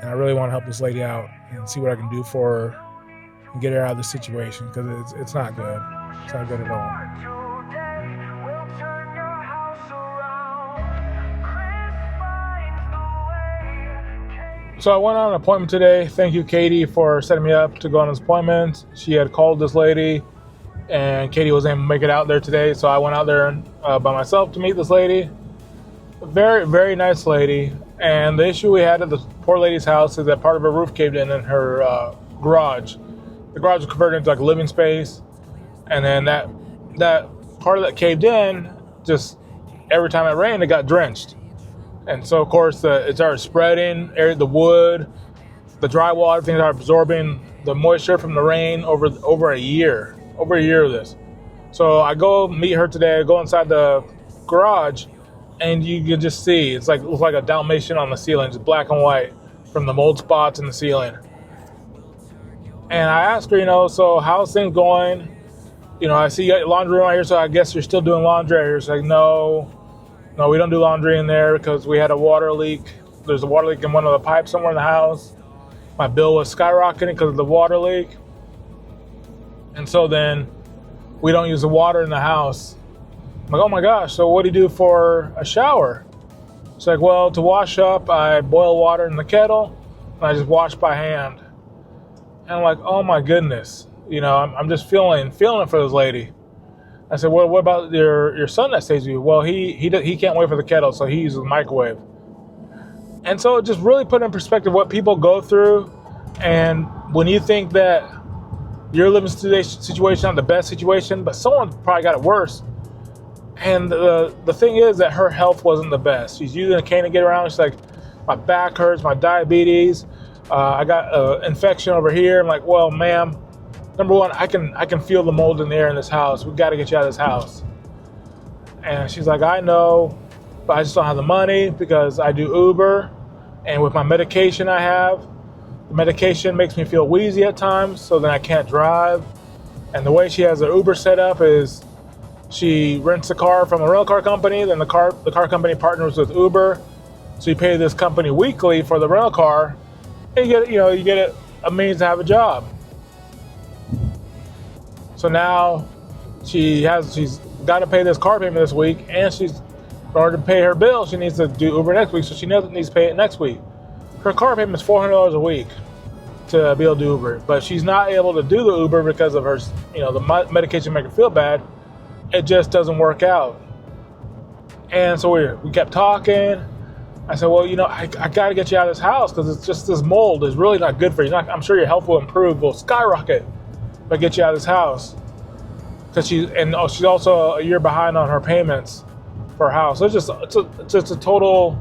and I really want to help this lady out and see what I can do for her and get her out of this situation, because it's not good. It's not good at all. So I went on an appointment today. Thank you, Katie, for setting me up to go on this appointment. She had called this lady, and Katie wasn't able to make it out there today, so I went out there by myself to meet this lady. A very, very nice lady. And the issue we had at the poor lady's house is that part of her roof caved in her garage. The garage was converted into like a living space, and then that part of that caved in, just every time it rained, it got drenched. And so, of course, it started spreading, the wood, the drywall, everything started absorbing the moisture from the rain over a year of this. So I go meet her today. I go inside the garage, and you can just see it looks like a Dalmatian on the ceiling, just black and white from the mold spots in the ceiling. And I asked her, so how's things going? I see you got your laundry room out here, so I guess you're still doing laundry out here. She's like, no, we don't do laundry in there because we had a water leak. There's a water leak in one of the pipes somewhere in the house. My bill was skyrocketing because of the water leak. And so then we don't use the water in the house. I'm like, oh my gosh, so what do you do for a shower? She's like, well, to wash up, I boil water in the kettle, and I just wash by hand. And I'm like, oh my goodness. I'm just feeling it for this lady. I said, well, what about your son that stays with you? Well, he can't wait for the kettle, so he uses the microwave. And so it just really put in perspective what people go through. And when you think that your living situation not the best situation, but someone probably got it worse. And the thing is that her health wasn't the best. She's using a cane to get around. She's like, my back hurts, my diabetes. I got an infection over here. I'm like, well, ma'am, number one, I can feel the mold in the air in this house. We got to get you out of this house. And she's like, I know, but I just don't have the money because I do Uber. And with my medication I have, the medication makes me feel wheezy at times, so then I can't drive. And the way she has her Uber set up is she rents a car from a rental car company, then the car company partners with Uber. So you pay this company weekly for the rental car, and you get a means to have a job. So now she's got to pay this car payment this week, and in order to pay her bill, she needs to do Uber next week, so she needs to pay it next week. Her car payment is $400 a week to be able to do Uber, but she's not able to do the Uber because of her, the medication make her feel bad. It just doesn't work out. And so we kept talking. I said, well, I got to get you out of this house because it's just this mold is really not good for you. I'm sure your health will improve, will skyrocket, but get you out of this house. Because she's also a year behind on her payments for her house. So it's just a total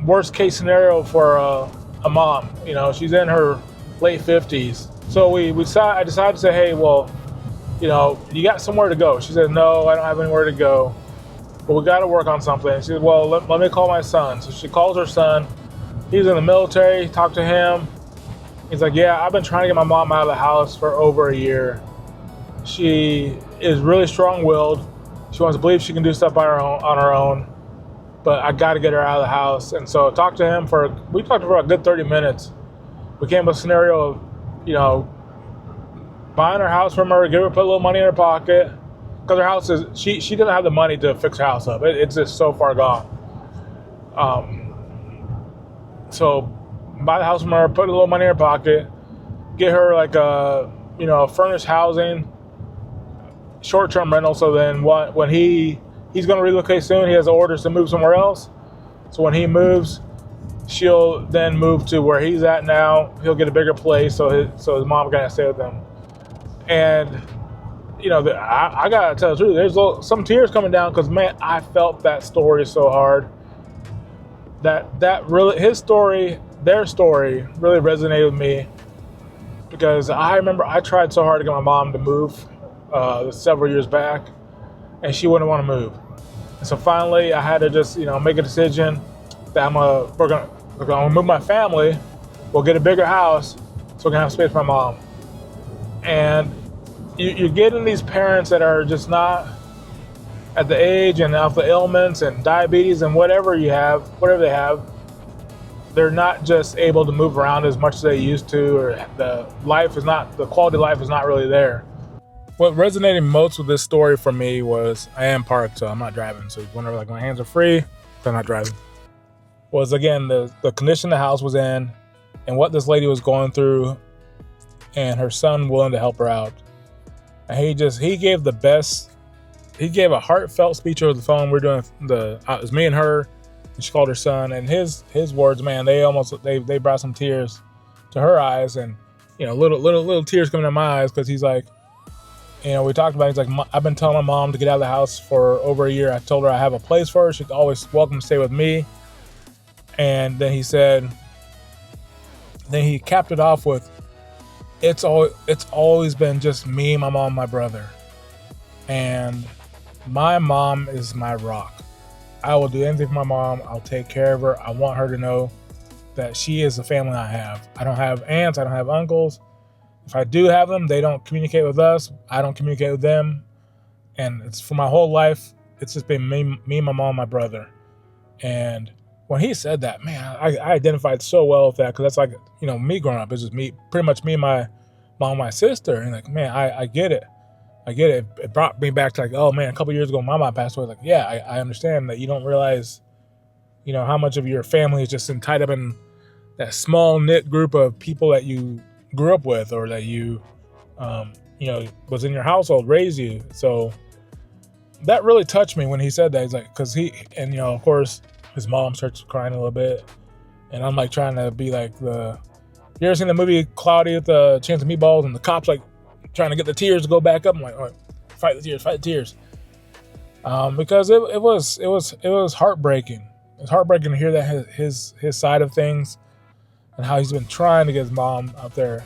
worst case scenario for a mom. She's in her late 50s. So I decided to say, hey, well, you got somewhere to go. She said, no, I don't have anywhere to go. But we got to work on something. She said, well, let me call my son. So she calls her son. He's in the military. Talked to him. He's like, yeah, I've been trying to get my mom out of the house for over a year. She is really strong-willed. She wants to believe she can do stuff on her own. But I got to get her out of the house. And so I talked to him we talked for a good 30 minutes. We came up with a scenario of, buying her house from her, put a little money in her pocket. Because her house she doesn't have the money to fix her house up. It's just so far gone. So buy the house from her, put a little money in her pocket, get her like a furnished housing, short-term rental. So then when he's going to relocate soon, he has orders to move somewhere else. So when he moves, she'll then move to where he's at now. He'll get a bigger place, so his mom can stay with him. And I gotta tell the truth, there's some tears coming down because, man, I felt that story so hard. That really, their story really resonated with me, because I remember I tried so hard to get my mom to move several years back, and she wouldn't want to move. And so finally, I had to just make a decision that we're gonna move my family. We'll get a bigger house so we can have space for my mom. And you're getting these parents that are just not at the age and of the ailments and diabetes and whatever they have, they're not just able to move around as much as they used to, or the quality of life is not really there. What resonated most with this story for me was, I am parked, so I'm not driving. So whenever like my hands are free, I'm not driving. Was again the condition the house was in, and what this lady was going through, and her son willing to help her out. And he gave the best. He gave a heartfelt speech over the phone. We're doing it was me and her, and she called her son. And his words, man, they brought some tears to her eyes, and little tears coming to my eyes, because he's like, we talked about it. He's like, I've been telling my mom to get out of the house for over a year. I told her I have a place for her. She's always welcome to stay with me. And then he capped it off with, it's always been just me, my mom, my brother. And my mom is my rock. I will do anything for my mom. I'll take care of her. I want her to know that she is the family I have. I don't have aunts. I don't have uncles. If I do have them, they don't communicate with us. I don't communicate with them. And it's for my whole life, it's just been me, my mom, my brother. And when he said that, man, I identified so well with that, because that's like, me growing up. It's just me, pretty much me, my mom, my sister. And like, man, I get it. I get it. It brought me back to like, oh man, a couple years ago, my mom passed away. Like, yeah, I understand that you don't realize, how much of your family is just tied up in that small knit group of people that you grew up with, or that you, was in your household, raised you. So that really touched me when he said that. He's like, because of course, his mom starts crying a little bit, and I'm like trying to be like you ever seen the movie Cloudy with the Chance of Meatballs, and the cops like trying to get the tears to go back up? I'm like, all right, fight the tears. Because it was heartbreaking. It's heartbreaking to hear that his side of things, and how he's been trying to get his mom out there.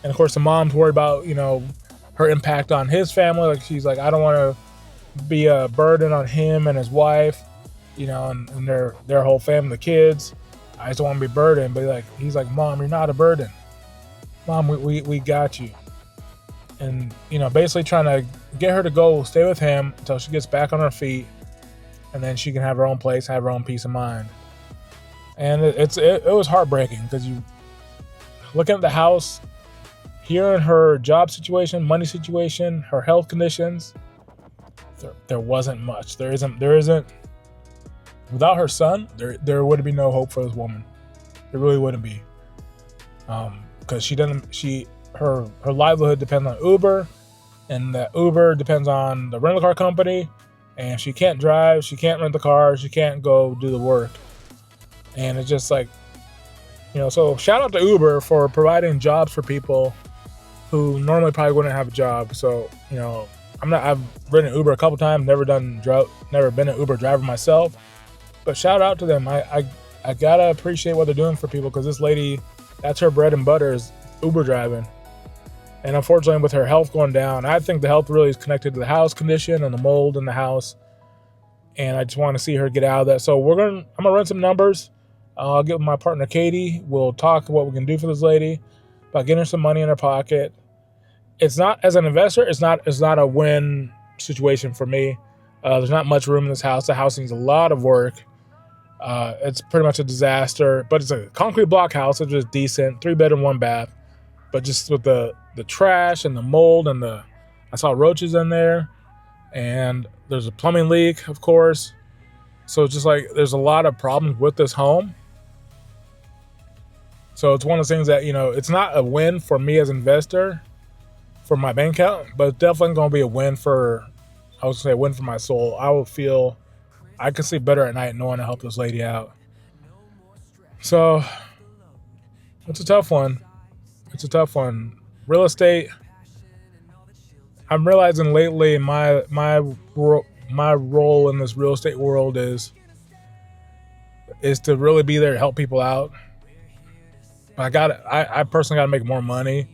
And of course, the mom's worried about, her impact on his family. Like, she's like, I don't want to be a burden on him and his wife, and their whole family, the kids. I just don't want to be burdened. But he's like, Mom, you're not a burden. Mom, we got you. And, basically trying to get her to go stay with him until she gets back on her feet, and then she can have her own place, have her own peace of mind. And it was heartbreaking, because you looking at the house, hearing her job situation, money situation, her health conditions, there wasn't much. There isn't. Without her son, there would be no hope for this woman. There really wouldn't be. Because her livelihood depends on Uber, and that Uber depends on the rental car company, and she can't drive, she can't rent the car, she can't go do the work. And it's just like, so shout out to Uber for providing jobs for people who normally probably wouldn't have a job. So, I've ridden Uber a couple times, never been an Uber driver myself, but shout out to them. I gotta appreciate what they're doing for people, because this lady, that's her bread and butter, is Uber driving. And unfortunately, with her health going down, I think the health really is connected to the house condition and the mold in the house. And I just want to see her get out of that. So I'm gonna run some numbers. I'll get with my partner Katie. We'll talk what we can do for this lady, about getting her some money in her pocket. It's not, as an investor, it's not a win situation for me. There's not much room in this house. The house needs a lot of work. It's pretty much a disaster, but it's a concrete block house. It's just decent, 3-bedroom, 1-bath. But just with the trash and the mold and I saw roaches in there, and there's a plumbing leak, of course. So it's just like, there's a lot of problems with this home. So it's one of those things that, it's not a win for me as an investor, for my bank account, but it's definitely going to be a win for my soul. I will feel I can sleep better at night knowing I helped this lady out. So it's a tough one. Real estate, I'm realizing lately my role in this real estate world is to really be there to help people out. I personally got to make more money,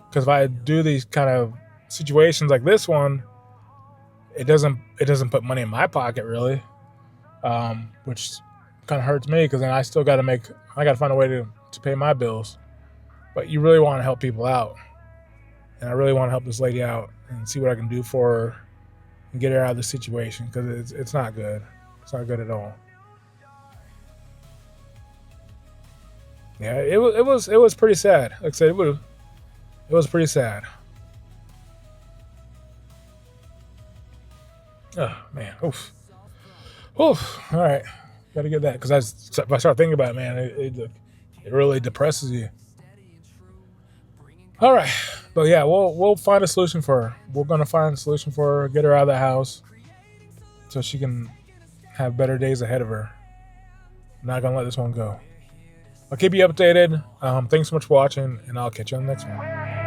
because if I do these kind of situations like this one, it doesn't put money in my pocket really, which kind of hurts me, because then I got to find a way to pay my bills. But you really want to help people out, and I really want to help this lady out and see what I can do for her and get her out of the situation, because it's not good. It's not good at all. Yeah, it was pretty sad. Like I said, it was pretty sad. Oh man, oof, oof. All right, got to get that because if I start thinking about it, man, it really depresses you. All right, but yeah, we'll find a solution for her. We're gonna find a solution for her, get her out of the house, so she can have better days ahead of her. I'm not gonna let this one go. I'll keep you updated. Thanks so much for watching, and I'll catch you on the next one.